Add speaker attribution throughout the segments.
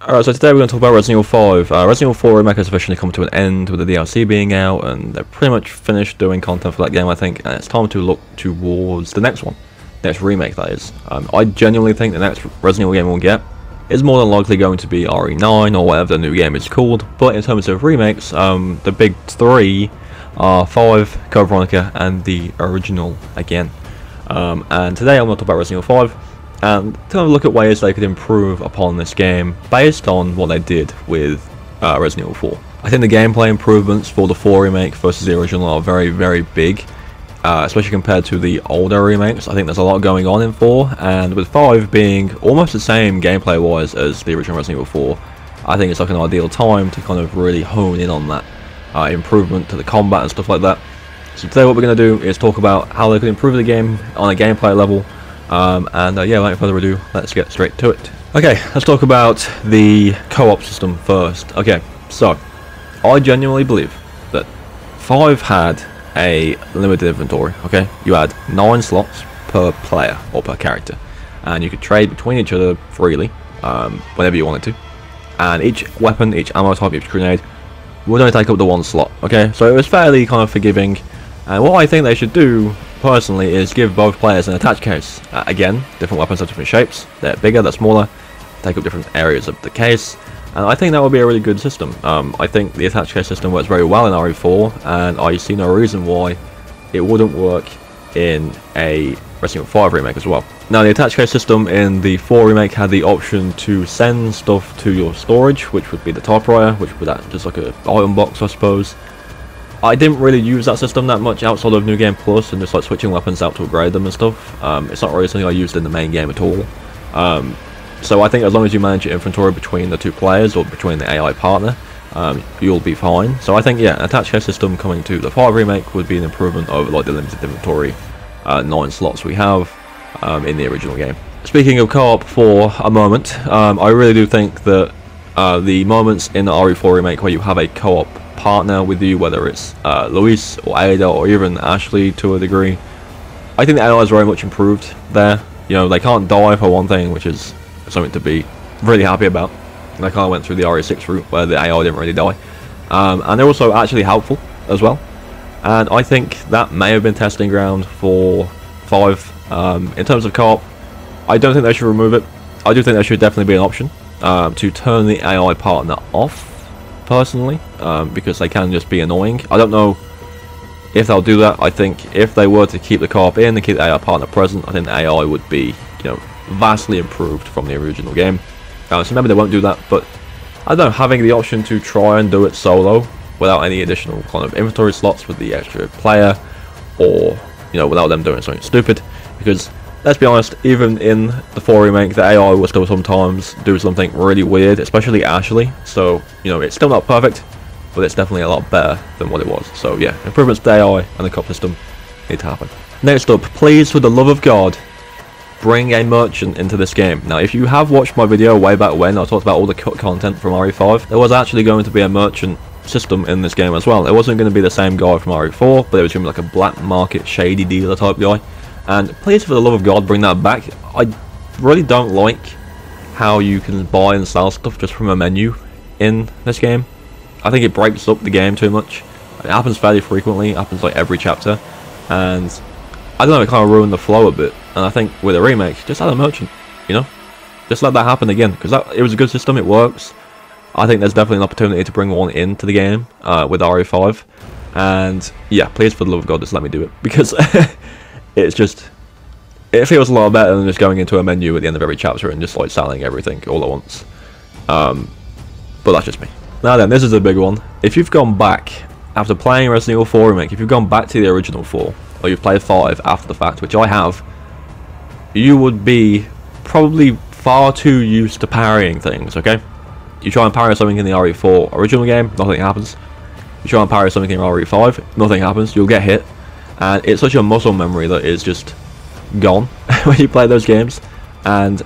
Speaker 1: Alright, so today we're going to talk about Resident Evil 5. Resident Evil 4 Remake has officially come to an end with the DLC being out, and they're pretty much finished doing content for that game, I think, and it's time to look towards the next one. Next remake, that is. I genuinely think the next Resident Evil game we'll get is more than likely going to be RE9 or whatever the new game is called, but in terms of remakes, the big three are 5, Code Veronica, and the original again. And today I'm going to talk about Resident Evil 5. And to have a look at ways they could improve upon this game based on what they did with Resident Evil 4. I think the gameplay improvements for the 4 remake versus the original are very, very big, especially compared to the older remakes. I think there's a lot going on in 4, and with 5 being almost the same gameplay-wise as the original Resident Evil 4, I think it's like an ideal time to kind of really hone in on that improvement to the combat and stuff like that. So today what we're going to do is talk about how they could improve the game on a gameplay level. Yeah, without further ado, let's get straight to it. Okay, let's talk about the co-op system first. Okay, so I genuinely believe that 5 had a limited inventory. Okay, you had 9 slots per player or per character, and you could trade between each other freely whenever you wanted to. And each weapon, each ammo type, each grenade would only take up the 1 slot. Okay, so it was fairly kind of forgiving. And what I think they should do, personally, is give both players an attach case. Again, different weapons have different shapes. They're bigger, they're smaller, take up different areas of the case. And I think that would be a really good system. I think the attach case system works very well in RE4, and I see no reason why it wouldn't work in a Resident Evil 5 remake as well. Now, the attach case system in the 4 remake had the option to send stuff to your storage, which would be the typewriter, which would act just like an item box, I suppose. I didn't really use that system that much outside of New Game Plus and just like switching weapons out to upgrade them and stuff. It's not really something I used in the main game at all. So I think as long as you manage your inventory between the 2 players or between the AI partner, you'll be fine. So I think, yeah, an attached case system coming to the 5 remake would be an improvement over like the limited inventory 9 slots we have in the original game. Speaking of co-op for a moment, I really do think that the moments in the RE4 remake where you have a co-op partner with you, whether it's Luis or Ada or even Ashley to a degree, I think the AI is very much improved there. You know, they can't die for one thing, which is something to be really happy about. And I kind of went through the RE6 route where the AI didn't really die, and they're also actually helpful as well. And I think that may have been testing ground for 5. In terms of co-op, I don't think they should remove it. I do think there should definitely be an option to turn the AI partner off, personally, because they can just be annoying. I don't know if they'll do that. I think if they were to keep the co-op in and keep the AI partner present, I think the AI would be, you know, vastly improved from the original game. So maybe they won't do that, but I don't know, having the option to try and do it solo without any additional kind of inventory slots with the extra player, or, you know, without them doing something stupid, because let's be honest, even in the 4 remake, the AI will still sometimes do something really weird, especially Ashley. So, you know, it's still not perfect, but it's definitely a lot better than what it was. So, yeah, improvements to the AI and the co-op system need to happen. Next up, please, for the love of God, bring a merchant into this game. Now, if you have watched my video way back when I talked about all the cut content from RE5, there was actually going to be a merchant system in this game as well. It wasn't going to be the same guy from RE4, but it was going to be like a black market shady dealer type guy. And please, for the love of God, bring that back. I really don't like how you can buy and sell stuff just from a menu in this game. I think it breaks up the game too much. It happens fairly frequently. It happens like every chapter. And I don't know, it kind of ruined the flow a bit. And I think with a remake, just add a merchant, you know? Just let that happen again, because it was a good system, it works. I think there's definitely an opportunity to bring one into the game with RE5. And yeah, please, for the love of God, just let me do it. Because it's just, it feels a lot better than just going into a menu at the end of every chapter and just like selling everything all at once. But that's just me. Now then, this is a big one. If you've gone back after playing Resident Evil 4 Remake, if you've gone back to the original 4, or you've played 5 after the fact, which I have, you would be probably far too used to parrying things, okay? You try and parry something in the RE4 original game, nothing happens. You try and parry something in RE5, nothing happens, you'll get hit. And it's such a muscle memory that is just gone when you play those games. And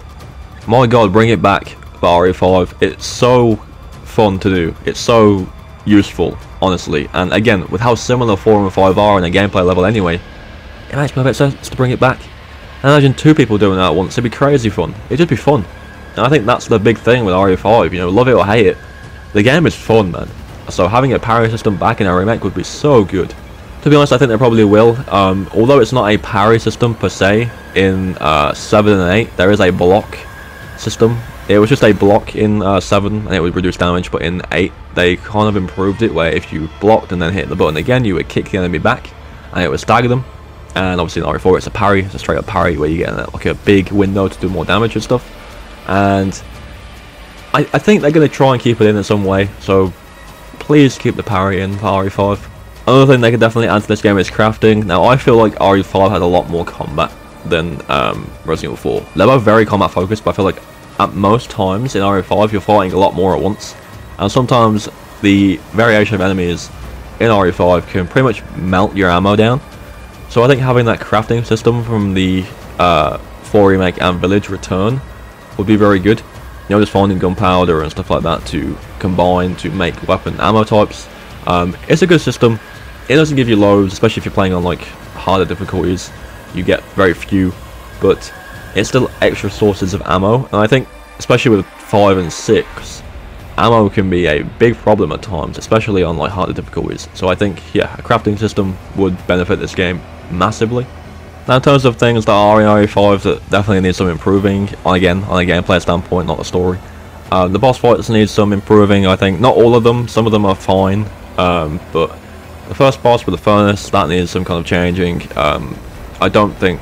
Speaker 1: my god, bring it back for RE5. It's so fun to do. It's so useful, honestly. And again, with how similar 4 and 5 are in a gameplay level anyway, it makes perfect sense to bring it back. And imagine 2 people doing that at once. It'd be crazy fun. It'd just be fun. And I think that's the big thing with RE5, you know, love it or hate it, the game is fun, man. So having a parry system back in a remake would be so good. To be honest, I think they probably will. Although it's not a parry system per se, in 7 and 8, there is a block system. It was just a block in 7, and it would reduce damage, but in 8, they kind of improved it, where if you blocked and then hit the button again, you would kick the enemy back, and it would stagger them. And obviously in RE4, it's a parry, it's a straight up parry, where you get like a big window to do more damage and stuff. And I think they're going to try and keep it in some way, so please keep the parry in for RE5. Another thing they could definitely add to this game is crafting. Now I feel like RE5 had a lot more combat than Resident Evil 4. They're both very combat focused, but I feel like at most times in RE5 you're fighting a lot more at once. And sometimes the variation of enemies in RE5 can pretty much melt your ammo down. So I think having that crafting system from the 4 Remake and Village Return would be very good. You know, just finding gunpowder and stuff like that to combine to make weapon ammo types. It's a good system. It doesn't give you loads, especially if you're playing on like harder difficulties. You get very few, but it's still extra sources of ammo. And I think, especially with 5 and 6, ammo can be a big problem at times, especially on like harder difficulties. So I think, yeah, a crafting system would benefit this game massively. Now in terms of things that are in RE5 that definitely need some improving, again, on a gameplay standpoint, not the story. The boss fights need some improving, I think. Not all of them, some of them are fine. But the first boss with the furnace, that needs some kind of changing. I don't think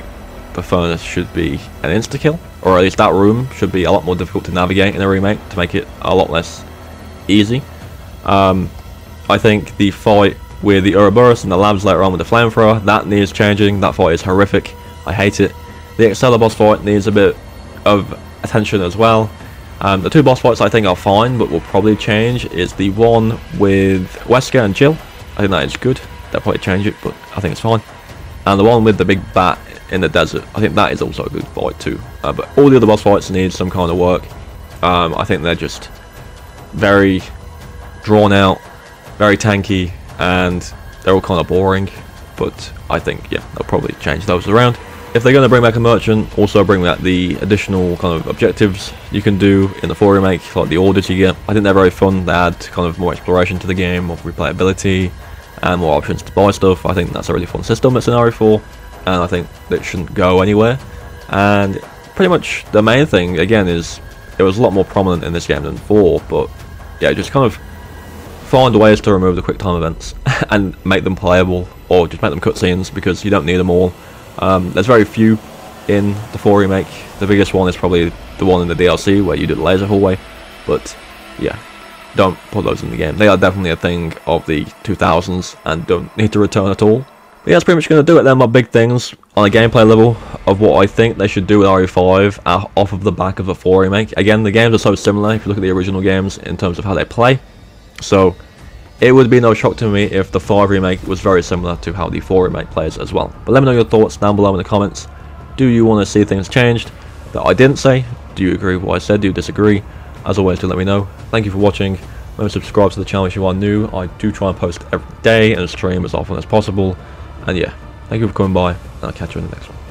Speaker 1: the furnace should be an insta-kill, or at least that room should be a lot more difficult to navigate in a remake to make it a lot less easy. I think the fight with the Ouroboros and the labs later on with the flamethrower, that needs changing. That fight is horrific. I hate it. The Excella boss fight needs a bit of attention as well. The 2 boss fights I think are fine, but will probably change, is the one with Wesker and Jill. I think that is good. They'll probably change it, but I think it's fine. And the one with the big bat in the desert, I think that is also a good fight too. But all the other boss fights need some kind of work. I think they're just very drawn out, very tanky, and they're all kind of boring. But I think, yeah, they'll probably change those around. If they're going to bring back a merchant, also bring back the additional kind of objectives you can do in the 4 Remake, like the orders you get. I think they're very fun. They add kind of more exploration to the game, more replayability, and more options to buy stuff. I think that's a really fun system that's in RE4, and I think it shouldn't go anywhere. And pretty much the main thing, again, is it was a lot more prominent in this game than 4, but yeah, just kind of find ways to remove the quick time events and make them playable, or just make them cutscenes, because you don't need them all. There's very few in the 4 Remake. The biggest one is probably the one in the DLC where you do the laser hallway, but yeah, don't put those in the game. They are definitely a thing of the 2000s and don't need to return at all. But yeah, that's pretty much going to do it. They're my big things on a gameplay level of what I think they should do with RE5 off of the back of the 4 Remake. Again, the games are so similar if you look at the original games in terms of how they play. So it would be no shock to me if the 5 Remake was very similar to how the 4 Remake plays as well. But let me know your thoughts down below in the comments. Do you want to see things changed that I didn't say? Do you agree with what I said? Do you disagree? As always, do let me know. Thank you for watching. Remember to subscribe to the channel if you are new. I do try and post every day and stream as often as possible. And yeah, thank you for coming by, and I'll catch you in the next one.